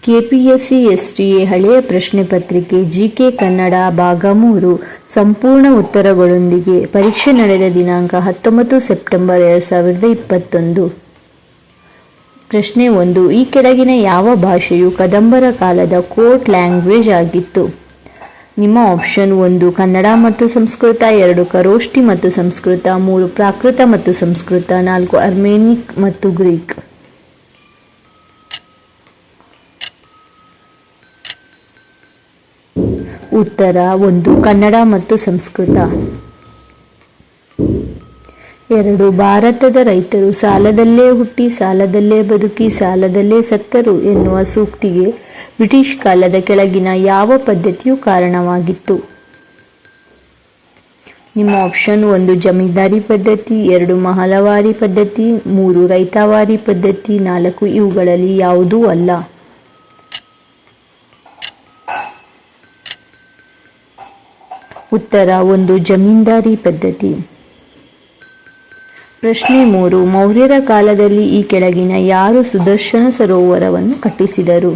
KPSC ಹಳೆಯ ಪ್ರಶ್ನೆ ಪತ್ರಿಕೆ ಜಿಕೆ ಕನ್ನಡ ಭಾಗ 3 ಸಂಪೂರ್ಣ ಉತ್ತರಗಳೊಂದಿಗೆ ಪರೀಕ್ಷೆ ನಡೆದ ದಿನಾಂಕ 19 ಸೆಪ್ಟೆಂಬರ್ 2021. ಪ್ರಶ್ನೆ 1. ಈ ಕೆಳಗಿನ ಯಾವ ಭಾಷೆಯು ಕದಂಬರ ಕಾಲದ ಕೋರ್ಟ್ ಲ್ಯಾಂಗ್ವೇಜ್ ಆಗಿತ್ತು? ನಿಮ್ಮ ಆಪ್ಷನ್ 1 ಕನ್ನಡ ಮತ್ತು ಸಂಸ್ಕೃತ, 2 ಖರೋಷ್ಠಿ ಮತ್ತು ಸಂಸ್ಕೃತ, 3 ಪ್ರಾಕೃತ ಮತ್ತು ಸಂಸ್ಕೃತ, 4 ಅರ್ಮೇನಿಕ್ ಮತ್ತು ಗ್ರೀಕ್. ಉತ್ತರ 1 ಕನ್ನಡ ಮತ್ತು ಸಂಸ್ಕೃತ. 2 ಭಾರತದ ರೈತರು ಸಾಲದಲ್ಲೇ ಹುಟ್ಟಿ ಸಾಲದಲ್ಲೇ ಬದುಕಿ ಸಾಲದಲ್ಲೇ ಸತ್ತರು ಎನ್ನುವ ಸೂಕ್ತಿಗೆ ಬ್ರಿಟಿಷ್ ಕಾಲದ ಕೆಳಗಿನ ಯಾವ ಪದ್ಧತಿಯು ಕಾರಣವಾಗಿತ್ತು? ನಿಮ್ಮ ಆಪ್ಷನ್ 1 ಜಮೀನ್ದಾರಿ ಪದ್ಧತಿ, 2 ಮಹಲವಾರಿ ಪದ್ಧತಿ, 3 ರೈತಾವಾರಿ ಪದ್ಧತಿ, 4 ಇವುಗಳಲ್ಲಿ ಯಾವುದೂ ಅಲ್ಲ. ಉತ್ತರ 1 ಜಮೀನ್ದಾರಿ ಪದ್ಧತಿ. ಪ್ರಶ್ನೆ 3. ಮೌರ್ಯರ ಕಾಲದಲ್ಲಿ ಈ ಕೆಳಗಿನ ಯಾರು ಸುದರ್ಶನ ಸರೋವರವನ್ನು ಕಟ್ಟಿಸಿದರು?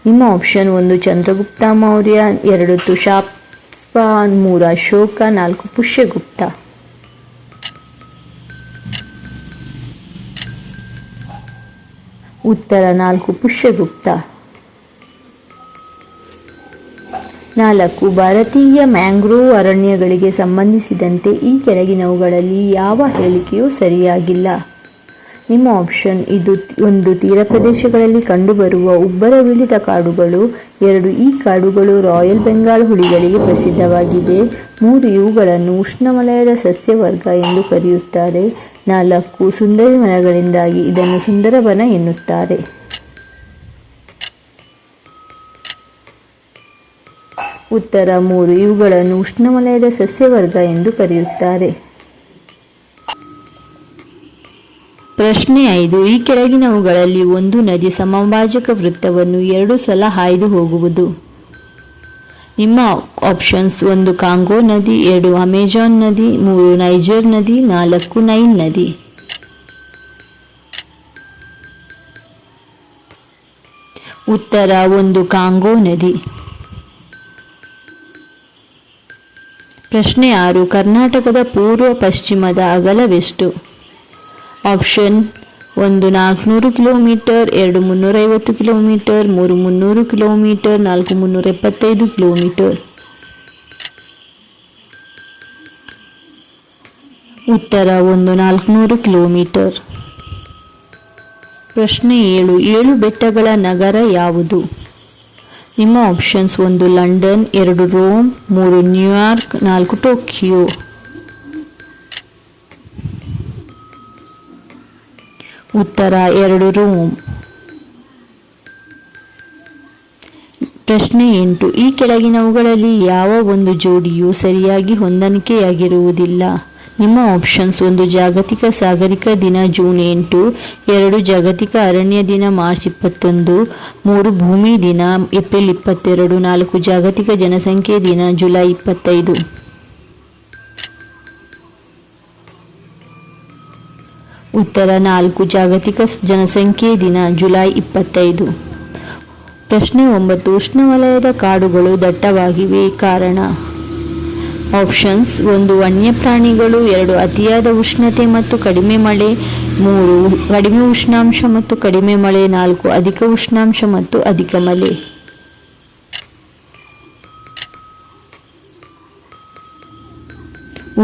ನಿಮ್ಮ ಆಪ್ಷನ್ 1 ಚಂದ್ರಗುಪ್ತ ಮೌರ್ಯ, 2 ತುಶಾಪ, 3 ಅಶೋಕ, 4 ಪುಷ್ಯಗುಪ್ತ. ಉತ್ತರ 4 ಪುಷ್ಯಗುಪ್ತ. 4 ಭಾರತೀಯ ಮ್ಯಾಂಗ್ರೋವ್ ಅರಣ್ಯಗಳಿಗೆ ಸಂಬಂಧಿಸಿದಂತೆ ಈ ಕೆಳಗಿನವುಗಳಲ್ಲಿ ಯಾವ ಹೇಳಿಕೆಯೂ ಸರಿಯಾಗಿಲ್ಲ? ನಿಮ್ಮ ಆಪ್ಷನ್ 1 ತೀರ ಪ್ರದೇಶಗಳಲ್ಲಿ ಕಂಡುಬರುವ ಉಬ್ಬರವಿಳಿತ ಕಾಡುಗಳು, 2 ಈ ಕಾಡುಗಳು ರಾಯಲ್ ಬೆಂಗಾಲ್ ಹುಲಿಗಳಿಗೆ ಪ್ರಸಿದ್ಧವಾಗಿದೆ, 3 ಇವುಗಳನ್ನು ಉಷ್ಣವಲಯದ ಸಸ್ಯವರ್ಗ ಎಂದು ಕರೆಯುತ್ತಾರೆ, 4 ಸುಂದರಿ ಮರಗಳಿಂದಾಗಿ ಇದನ್ನು ಸುಂದರವನ ಎನ್ನುತ್ತಾರೆ. ಉತ್ತರ 3 ಇವುಗಳನ್ನು ಉಷ್ಣವಲಯದ ಸಸ್ಯವರ್ಗ ಎಂದು ಕರೆಯುತ್ತಾರೆ. ಪ್ರಶ್ನೆ 5. ಈ ಕೆಳಗಿನವುಗಳಲ್ಲಿ ಒಂದು ನದಿ ಸಮಭಾಜಕ ವೃತ್ತವನ್ನು 2 ಸಲ ಹಾಯ್ದು ಹೋಗುವುದು? ನಿಮ್ಮ ಆಪ್ಷನ್ಸ್ 1 ಕಾಂಗೋ ನದಿ, 2 ಅಮೆಜಾನ್ ನದಿ, 3 ನೈಜರ್ ನದಿ, 4 ನೈಲ್ ನದಿ. ಉತ್ತರ 1 ಕಾಂಗೋ ನದಿ. ಪ್ರಶ್ನೆ 6. ಕರ್ನಾಟಕದ ಪೂರ್ವ ಪಶ್ಚಿಮದ ಅಗಲವೆಷ್ಟು? Option 1 400 kilometre, 2 350 kilometre, 3 300 kilometre, 4 375 kilometre. ಉತ್ತರ 1 400 ಕಿಲೋಮೀಟರ್. ಪ್ರಶ್ನೆ 7. 7 ಬೆಟ್ಟಗಳ ನಗರ ಯಾವುದು? ನಿಮ್ಮ options 1 London, 2 Rome, 3 New York, 4 Tokyo. ಉತ್ತರ 2 ರೋಮ್. ಪ್ರಶ್ನೆ 8. ಈ ಕೆಳಗಿನವುಗಳಲ್ಲಿ ಯಾವ ಒಂದು ಜೋಡಿಯು ಸರಿಯಾಗಿ ಹೊಂದಾಣಿಕೆಯಾಗಿರುವುದಿಲ್ಲ? ನಿಮ್ಮ ಆಪ್ಷನ್ಸ್ 1 ಜಾಗತಿಕ ಸಾಗರಿಕಾ ದಿನ ಜೂನ್ 8, 2 ಜಾಗತಿಕ ಅರಣ್ಯ ದಿನ ಮಾರ್ಚ್ 21, 3 ಭೂಮಿ ದಿನ ಏಪ್ರಿಲ್ 22, 4 ಜಾಗತಿಕ ಜನಸಂಖ್ಯೆ ದಿನ ಜುಲೈ 25. ಉತ್ತರ 4 ಜಾಗತಿಕ ಜನಸಂಖ್ಯೆ ದಿನ ಜುಲೈ 25. ಪ್ರಶ್ನೆ 9. ಉಷ್ಣವಲಯದ ಕಾಡುಗಳು ದಟ್ಟವಾಗಿವೆ ಕಾರಣ? ಆಪ್ಷನ್ಸ್ 1 ವನ್ಯಪ್ರಾಣಿಗಳು, 2 ಅತಿಯಾದ ಉಷ್ಣತೆ ಮತ್ತು ಕಡಿಮೆ ಮಳೆ, 3 ಕಡಿಮೆ ಉಷ್ಣಾಂಶ ಮತ್ತು ಕಡಿಮೆ ಮಳೆ, 4 ಅಧಿಕ ಉಷ್ಣಾಂಶ ಮತ್ತು ಅಧಿಕ ಮಳೆ.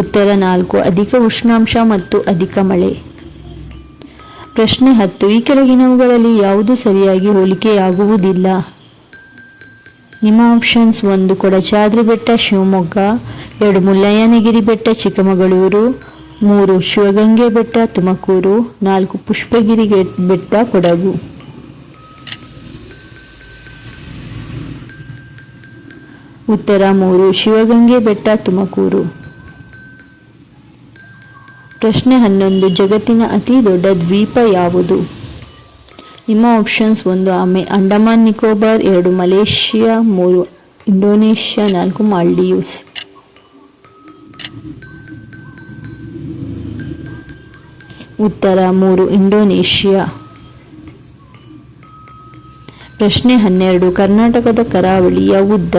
ಉತ್ತರ 4 ಅಧಿಕ ಉಷ್ಣಾಂಶ ಮತ್ತು ಅಧಿಕ ಮಳೆ. ಪ್ರಶ್ನೆ 10. ಈ ಕೆಳಗಿನವುಗಳಲ್ಲಿ ಯಾವುದು ಸರಿಯಾಗಿ ಹೋಲಿಕೆಯಾಗುವುದಿಲ್ಲ? ನಿಮ್ಮ ಆಪ್ಷನ್ಸ್ 1 ಕೊಡಚಾದ್ರಿ ಬೆಟ್ಟ ಶಿವಮೊಗ್ಗ, 2 ಮುಳ್ಳಯ್ಯನಗಿರಿ ಬೆಟ್ಟ ಚಿಕ್ಕಮಗಳೂರು, 3 ಶಿವಗಂಗೆ ಬೆಟ್ಟ ತುಮಕೂರು, 4 ಪುಷ್ಪಗಿರಿ ಬೆಟ್ಟ ಕೊಡಗು. ಉತ್ತರ 3 ಶಿವಗಂಗೆ ಬೆಟ್ಟ ತುಮಕೂರು. ಪ್ರಶ್ನೆ 11. ಜಗತ್ತಿನ ಅತಿ ದೊಡ್ಡ ದ್ವೀಪ ಯಾವುದು? ನಿಮ್ಮ options 1 Andaman Nicobar, 2 Malaysia, 3 Indonesia, 4 Maldives. ಉತ್ತರ 3 ಇಂಡೋನೇಷ್ಯಾ. ಪ್ರಶ್ನೆ 12. ಕರ್ನಾಟಕದ ಕರಾವಳಿಯ ಉದ್ದ.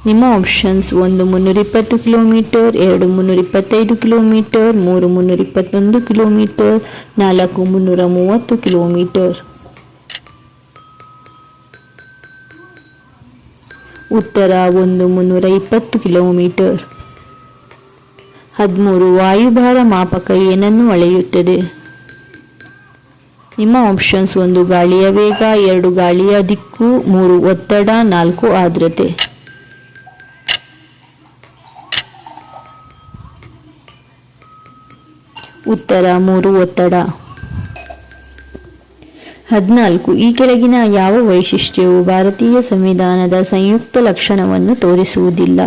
ನಿಮ್ಮ options: 1 320 kilometre, 2 325 kilometre, 3 321 kilometre, 4 330 kilometre. ಉತ್ತರ: 1 320 ಕಿಲೋಮೀಟರ್. 13. ವಾಯುಭಾರ ಮಾಪಕ ಏನನ್ನು ಅಳೆಯುತ್ತದೆ? ನಿಮ್ಮ ಆಪ್ಷನ್ಸ್: 1 ಗಾಳಿಯ ವೇಗ, 2 ಗಾಳಿಯ ದಿಕ್ಕು, 3 ಒತ್ತಡ, 4 ಆರ್ದ್ರತೆ. ಉತ್ತರ: 3 ಒತ್ತಡ. 14. ಈ ಕೆಳಗಿನ ಯಾವ ವೈಶಿಷ್ಟ್ಯವು ಭಾರತೀಯ ಸಂವಿಧಾನದ ಸಂಯುಕ್ತ ಲಕ್ಷಣವನ್ನು ತೋರಿಸುವುದಿಲ್ಲ?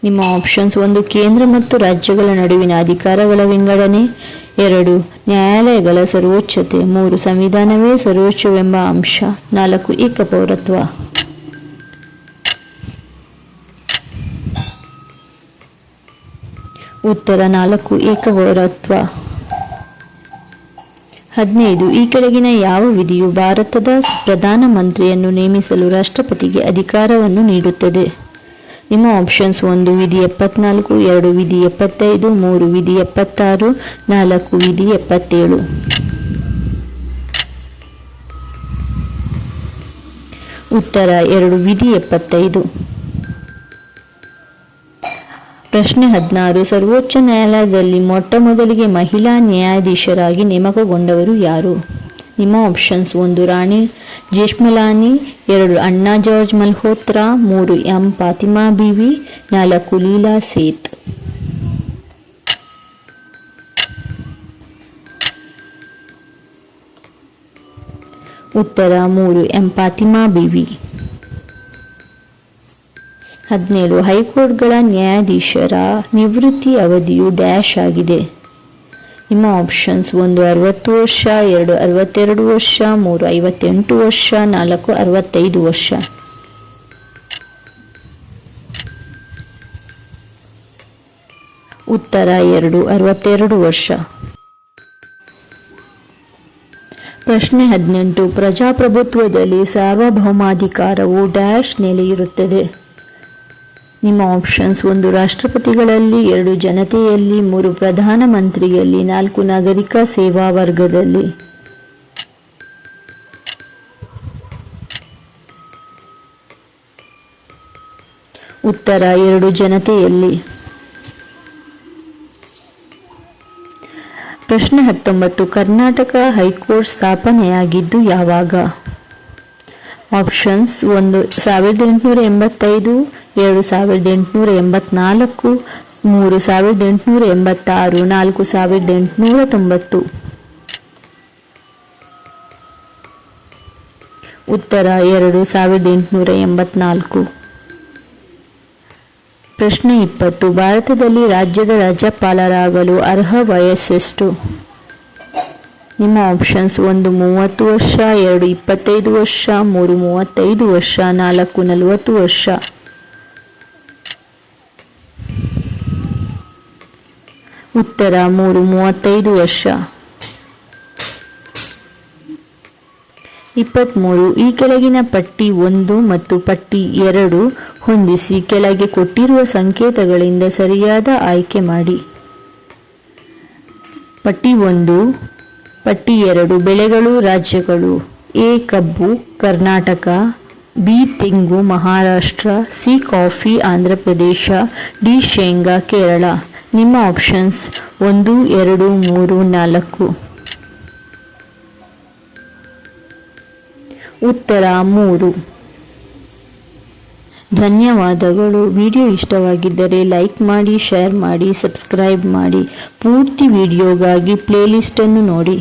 ನಿಮ್ಮ ಆಪ್ಷನ್ಸ್: 1 ಕೇಂದ್ರ ಮತ್ತು ರಾಜ್ಯಗಳ ನಡುವಿನ ಅಧಿಕಾರಗಳ ವಿಂಗಡಣೆ, 2 ನ್ಯಾಯಾಲಯಗಳ ಸರ್ವೋಚ್ಚತೆ, 3 ಸಂವಿಧಾನವೇ ಸರ್ವೋಚ್ಚವೆಂಬ ಅಂಶ, 4 ಏಕಪೌರತ್ವ. ಉತ್ತರ: 4 ಏಕಪೌರತ್ವ. 15. ಈ ಕೆಳಗಿನ ಯಾವ ವಿಧಿಯು ಭಾರತದ ಪ್ರಧಾನಮಂತ್ರಿಯನ್ನು ನೇಮಿಸಲು ರಾಷ್ಟ್ರಪತಿಗೆ ಅಧಿಕಾರವನ್ನು ನೀಡುತ್ತದೆ? ನಿಮ್ಮ ಆಪ್ಷನ್ಸ್: 1 ವಿಧಿ 74, 2 ವಿಧಿ 75, 3 ವಿಧಿ 76, 4 ವಿಧಿ 77. ಉತ್ತರ: 2 ವಿಧಿ 75. ಪ್ರಶ್ನೆ 16. ಸರ್ವೋಚ್ಚ ನ್ಯಾಯಾಲಯದಲ್ಲಿ ಮೊಟ್ಟ ಮೊದಲಿಗೆ ಮಹಿಳಾ ನ್ಯಾಯಾಧೀಶರಾಗಿ ನೇಮಕಗೊಂಡವರು ಯಾರು? ನಿಮ್ಮ ಆಪ್ಷನ್ಸ್: 1 ರಾಣಿ ಜೇಷ್ಮಲಾನಿ, 2 ಅಣ್ಣಾ ಜಾರ್ಜ್ ಮಲ್ಹೋತ್ರಾ, 3 ಎಂ ಫಾತಿಮಾ ಬೀವಿ, 4 ಲೀಲಾ ಸೇತ್. ಉತ್ತರ: 3 ಎಂ ಫಾತಿಮಾ ಬೀವಿ. 17. ಹೈಕೋರ್ಟ್ಗಳ ನ್ಯಾಯಾಧೀಶರ ನಿವೃತ್ತಿ ಅವಧಿಯು ಡ್ಯಾಶ್ ಆಗಿದೆ? ನಿಮ್ಮ ಆಪ್ಷನ್ಸ್: 1 60 ವರ್ಷ, 2 62 ವರ್ಷ, 3 58 ವರ್ಷ, 4 65 ವರ್ಷ. ಉತ್ತರ: 2 62 ವರ್ಷ. ಪ್ರಶ್ನೆ 18. ಪ್ರಜಾಪ್ರಭುತ್ವದಲ್ಲಿ ಸಾರ್ವಭೌಮಾಧಿಕಾರವು ಡ್ಯಾಶ್ ನೆಲೆಯಿರುತ್ತದೆ? ನಿಮ್ಮ ಆಪ್ಷನ್ಸ್: 1 ರಾಷ್ಟ್ರಪತಿಗಳಲ್ಲಿ, 2 ಜನತೆಯಲ್ಲಿ, 3 ಪ್ರಧಾನಮಂತ್ರಿಯಲ್ಲಿ, 4 ನಾಗರಿಕ ಸೇವಾ ವರ್ಗದಲ್ಲಿ. ಉತ್ತರ: 2 ಜನತೆಯಲ್ಲಿ. ಪ್ರಶ್ನೆ 19. ಕರ್ನಾಟಕ ಹೈಕೋರ್ಟ್ ಸ್ಥಾಪನೆಯಾಗಿದ್ದು ಯಾವಾಗ? ಆಪ್ಷನ್ಸ್: 1 1885, 2 1884, 3 1886, 4 1890. ಉತ್ತರ: 2 1884. ಪ್ರಶ್ನೆ 20. ಭಾರತದಲ್ಲಿ ರಾಜ್ಯದ ರಾಜ್ಯಪಾಲರಾಗಲು ಅರ್ಹ ವಯಸ್ಸೆಷ್ಟು? ನಿಮ್ಮ ಆಪ್ಷನ್ಸ್: 1 30 ವರ್ಷ, 2 25 ವರ್ಷ, 3 35 ವರ್ಷ, 4 40 ವರ್ಷ. ಉತ್ತರ: 3 35 ವರ್ಷ. 23. ಈ ಕೆಳಗಿನ ಪಟ್ಟಿ 1 ಮತ್ತು ಪಟ್ಟಿ 2 ಹೊಂದಿಸಿ ಕೆಳಗೆ ಕೊಟ್ಟಿರುವ ಸಂಕೇತಗಳಿಂದ ಸರಿಯಾದ ಆಯ್ಕೆ ಮಾಡಿ. ಪಟ್ಟಿ 1, ಪಟ್ಟಿ 2 ಬೆಳೆಗಳು ರಾಜ್ಯಗಳು: ಎ ಕಬ್ಬು ಕರ್ನಾಟಕ, ಬಿ ತೆಂಗು Maharashtra, C coffee Andhra Pradesh, D ಶೇಂಗಾ ಕೇರಳ. ನಿಮ್ಮ ಆಪ್ಷನ್ಸ್: 1 2 3 4. ಉತ್ತರ: 3. ಧನ್ಯವಾದಗಳು. ವಿಡಿಯೋ ಇಷ್ಟವಾಗಿದ್ದರೆ ಲೈಕ್ ಮಾಡಿ, ಶೇರ್ ಮಾಡಿ, ಸಬ್ಸ್ಕ್ರೈಬ್ ಮಾಡಿ. ಪೂರ್ತಿ ವಿಡಿಯೋಗಾಗಿ ಪ್ಲೇಲಿಸ್ಟನ್ನು ನೋಡಿ.